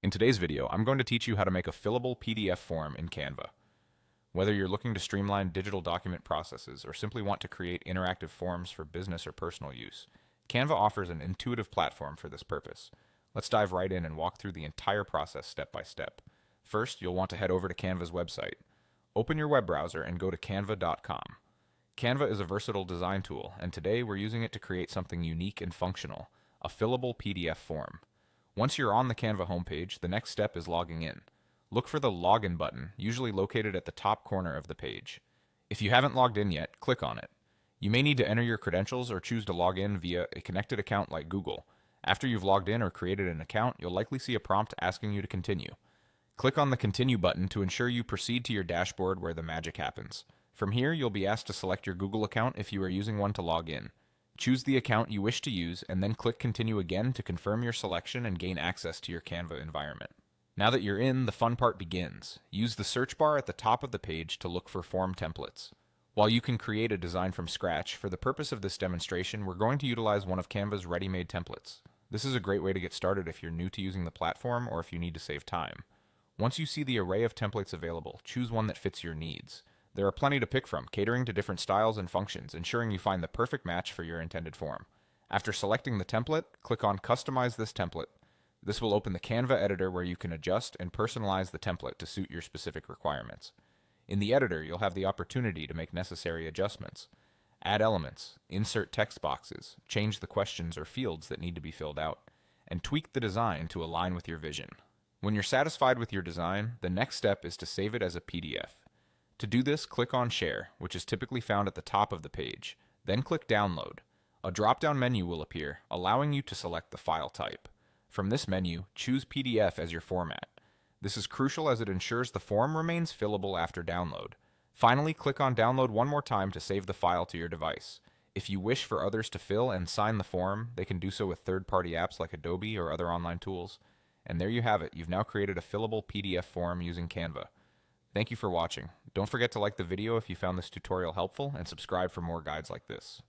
In today's video, I'm going to teach you how to make a fillable PDF form in Canva. Whether you're looking to streamline digital document processes or simply want to create interactive forms for business or personal use, Canva offers an intuitive platform for this purpose. Let's dive right in and walk through the entire process step by step. First, you'll want to head over to Canva's website. Open your web browser and go to canva.com. Canva is a versatile design tool, and today we're using it to create something unique and functional, a fillable PDF form. Once you're on the Canva homepage, the next step is logging in. Look for the Login button, usually located at the top corner of the page. If you haven't logged in yet, click on it. You may need to enter your credentials or choose to log in via a connected account like Google. After you've logged in or created an account, you'll likely see a prompt asking you to continue. Click on the Continue button to ensure you proceed to your dashboard where the magic happens. From here, you'll be asked to select your Google account if you are using one to log in. Choose the account you wish to use and then click Continue again to confirm your selection and gain access to your Canva environment. Now that you're in, the fun part begins. Use the search bar at the top of the page to look for form templates. While you can create a design from scratch, for the purpose of this demonstration, we're going to utilize one of Canva's ready-made templates. This is a great way to get started if you're new to using the platform or if you need to save time. Once you see the array of templates available, choose one that fits your needs. There are plenty to pick from, catering to different styles and functions, ensuring you find the perfect match for your intended form. After selecting the template, click on Customize this template. This will open the Canva editor where you can adjust and personalize the template to suit your specific requirements. In the editor, you'll have the opportunity to make necessary adjustments. Add elements, insert text boxes, change the questions or fields that need to be filled out, and tweak the design to align with your vision. When you're satisfied with your design, the next step is to save it as a PDF. To do this, click on Share, which is typically found at the top of the page. Then click Download. A drop-down menu will appear, allowing you to select the file type. From this menu, choose PDF as your format. This is crucial as it ensures the form remains fillable after download. Finally, click on Download one more time to save the file to your device. If you wish for others to fill and sign the form, they can do so with third-party apps like Adobe or other online tools. And there you have it. You've now created a fillable PDF form using Canva. Thank you for watching. Don't forget to like the video if you found this tutorial helpful and subscribe for more guides like this.